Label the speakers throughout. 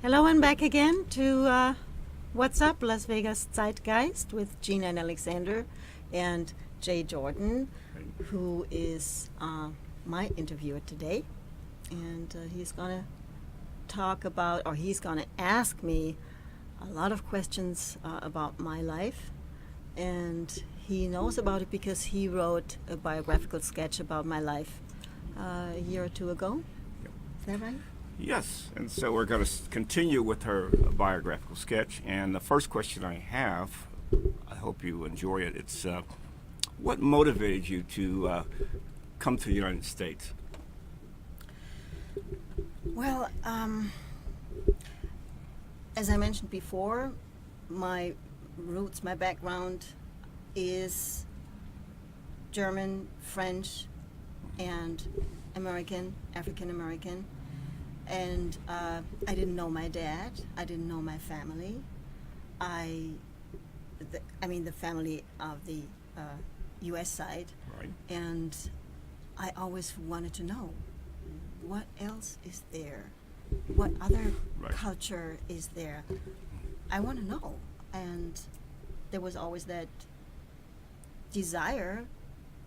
Speaker 1: Hello and back again to What's Up, Las Vegas Zeitgeist with Gina and Alexander and Jay Jordan, who is my interviewer today. And he's going to talk about, or he's going to ask me a lot of questions about my life. And he knows about it because he wrote a biographical sketch about my life a year or two ago.
Speaker 2: Yep.
Speaker 1: Is that right?
Speaker 2: Yes, and so we're going to continue with her biographical sketch. And the first question I have, I hope you enjoy it. It's what motivated you to come to the United States?
Speaker 1: Well, as I mentioned before, my roots, my background is German, French, and American, African American. And I didn't know my dad. I didn't know my family. I mean the family of the U.S. side.
Speaker 2: Right.
Speaker 1: And I always wanted to know what else is there, what other
Speaker 2: Right.
Speaker 1: culture is there. I want to know, and there was always that desire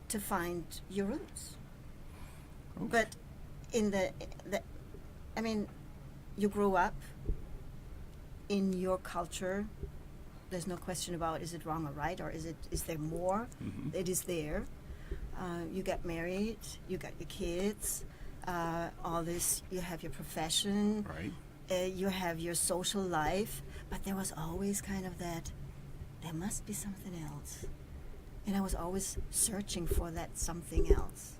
Speaker 1: to find your roots.
Speaker 2: Okay.
Speaker 1: But in the I mean, you grew up in your culture. There's no question about is it wrong or right, or is there more?
Speaker 2: Mhm.
Speaker 1: It is there. You get married, you got your kids, all this. You have your profession,
Speaker 2: Right.
Speaker 1: you have your social life. But there was always kind of that. There must be something else, and I was always searching for that something else,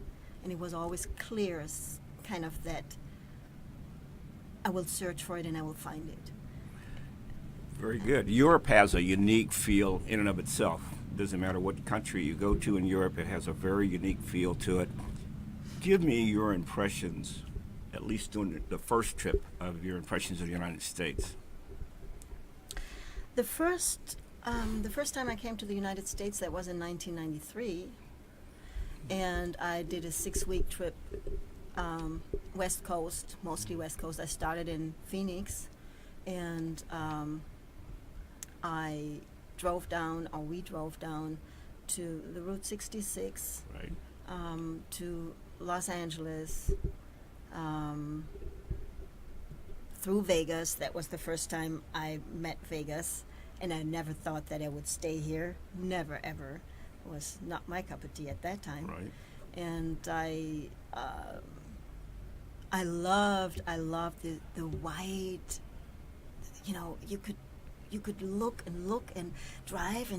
Speaker 1: and it was always clear, kind of that. I will search for it and I will find it.
Speaker 2: Very good. Europe has a unique feel in and of itself. Doesn't matter what country you go to in Europe, it has a very unique feel to it. Give me your impressions, at least during the first trip, of your impressions of the United States.
Speaker 1: The first time I came to the United States, that was in 1993, and I did a 6-week trip, West Coast, mostly West Coast. I started in Phoenix, and we drove down to the Route 66,
Speaker 2: Right.
Speaker 1: to Los Angeles, through Vegas. That was the first time I met Vegas, and I never thought that I would stay here. Never, ever. It was not my cup of tea at that time.
Speaker 2: Right.
Speaker 1: And I loved the white. You could look and drive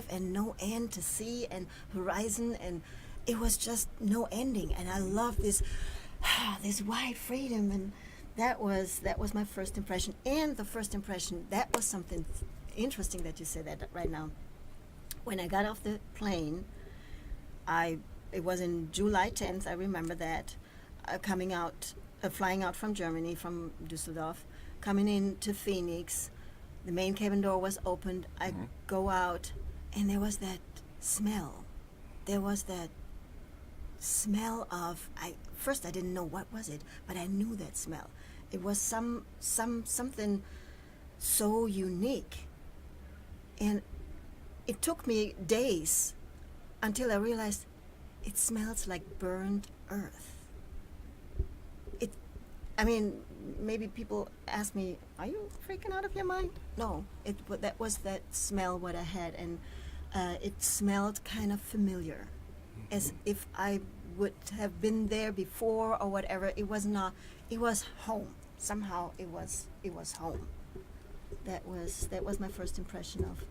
Speaker 1: and no end to see and horizon, and it was just no ending. And I loved this wide freedom, and that was my first impression. And the first impression, that was something interesting that you said that right now. When I got off the plane, it was in July 10th. I remember that, flying out from Germany, from Düsseldorf, coming into Phoenix. The main cabin door was opened. I go out, and there was that smell. There was that smell of. First I didn't know what was it, but I knew that smell. It was something so unique, and it took me days until I realized it smells like burned earth. Maybe people ask me, "Are you freaking out of your mind?" No, that was that smell what I had, and it smelled kind of familiar, as if I would have been there before or whatever. It was not. It was home. Somehow it was home. That was my first impression of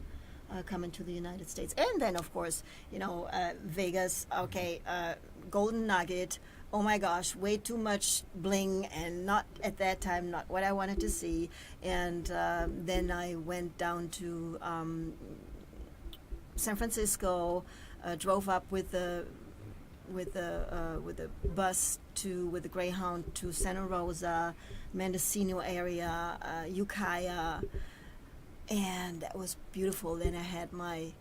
Speaker 1: coming to the United States. And then, of course, Vegas, okay, Golden Nugget, oh my gosh, way too much bling, and not at that time, not what I wanted to see. And then I went down to San Francisco, drove up with the bus with the Greyhound to Santa Rosa, Mendocino area, Ukiah, and that was beautiful. Then I had my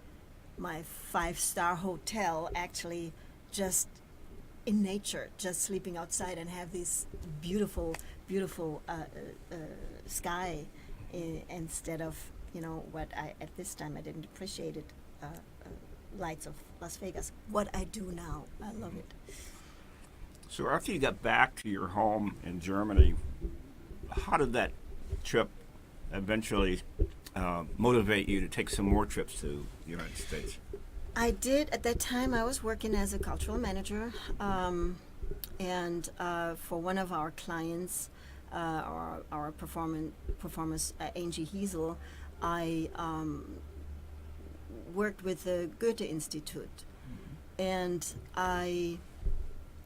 Speaker 1: 5-star hotel, actually, just in nature, just sleeping outside, and have these beautiful beautiful sky instead of what I at this time I didn't appreciate it. Lights of Las Vegas. What I do now, I love it.
Speaker 2: So after you got back to your home in Germany, how did that trip eventually motivate you to take some more trips to the United States?
Speaker 1: I did at that time. I was working as a cultural manager, and for one of our clients, our performers, Angie Hiesel, I worked with the Goethe Institute, and I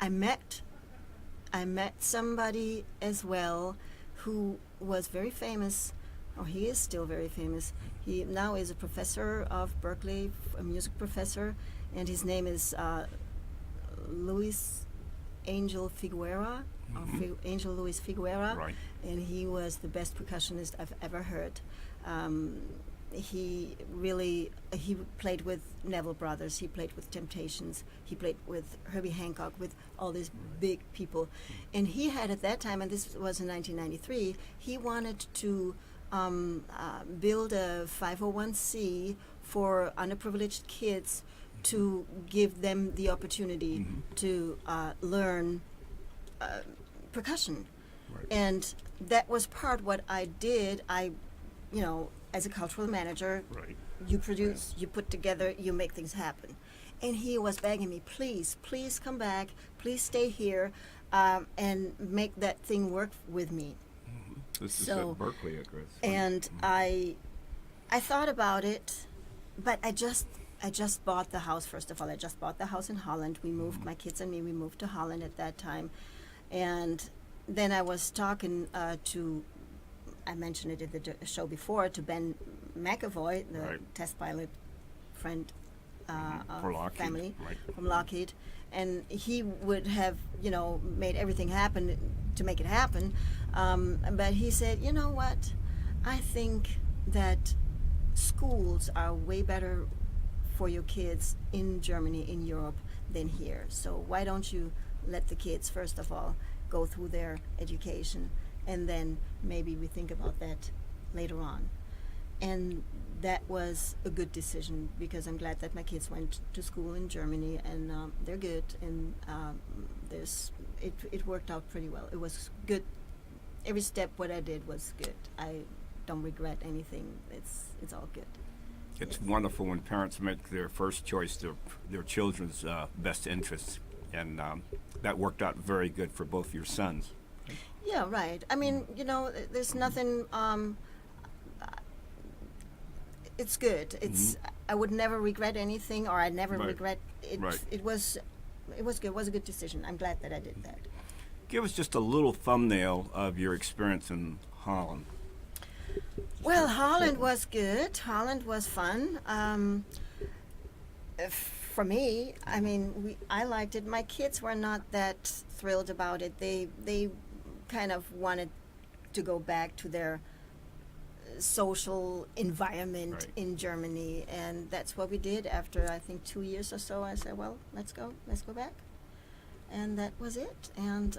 Speaker 1: met somebody as well who was very famous, or he is still very famous. He now is a professor of Berkeley, a music professor, and his name is Luis Angel Figuera, Angel Luis Figuera,
Speaker 2: Right.
Speaker 1: and he was the best percussionist I've ever heard. He played with Neville Brothers, he played with Temptations, he played with Herbie Hancock, with all these big people. And he had at that time, and this was in 1993, he wanted to build a 501c for underprivileged kids to give them the opportunity to learn percussion.
Speaker 2: Right.
Speaker 1: And that was part what I did. As a cultural manager,
Speaker 2: Right.
Speaker 1: you produce, you put together, you make things happen. And he was begging me, please come back, please stay here, and make that thing work with me.
Speaker 2: This is
Speaker 1: So-
Speaker 2: at Berkeley, I guess.
Speaker 1: And I thought about it, but I just bought the house. First of all, I just bought the house in Holland. We moved, my kids and me, we moved to Holland at that time. And then I was talking to, I mentioned it in the show before, to Ben McAvoy, the
Speaker 2: Right.
Speaker 1: test pilot friend
Speaker 2: For
Speaker 1: of
Speaker 2: Lockheed,
Speaker 1: family
Speaker 2: right.
Speaker 1: from Lockheed. And he would have, made everything happen to make it happen. But he said, you know what? I think that schools are way better for your kids in Germany, in Europe, than here. So why don't you let the kids, first of all, go through their education, and then maybe we think about that later on. And that was a good decision, because I'm glad that my kids went to school in Germany, and they're good, and it worked out pretty well. It was good. Every step what I did was good. I don't regret anything. It's all good.
Speaker 2: It's wonderful when parents make their first choice their children's best interests, and that worked out very good for both your sons.
Speaker 1: Yeah, right. I mean, there's nothing. It's good. I would never regret anything, or I never
Speaker 2: Right.
Speaker 1: regret it.
Speaker 2: Right.
Speaker 1: It was good. It was a good decision. I'm glad that I did that.
Speaker 2: Give us just a little thumbnail of your experience in Holland.
Speaker 1: Well, Holland was good. Holland was fun. For me, I mean, I liked it. My kids were not that thrilled about it. They kind of wanted to go back to their social environment
Speaker 2: Right.
Speaker 1: in Germany, and that's what we did. After I think 2 years or so, I said, well, let's go back. And that was it. And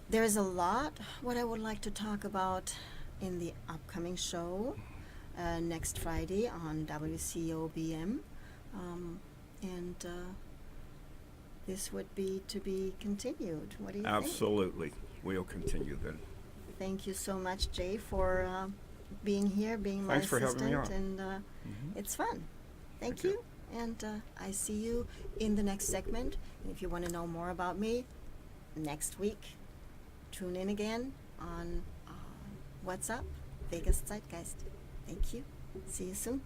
Speaker 1: there's a lot what I would like to talk about in the upcoming show next Friday on WCOBM. And this would be to be continued. What do you think?
Speaker 2: Absolutely. We'll continue then.
Speaker 1: Thank you so much, Jay, for being here, being my
Speaker 2: Thanks for
Speaker 1: assistant.
Speaker 2: having me on.
Speaker 1: And it's fun. Thank
Speaker 2: Thank you.
Speaker 1: you. And I see you in the next segment. And if you want to know more about me, next week, tune in again on What's Up? Vegas Zeitgeist. Thank you. See you soon.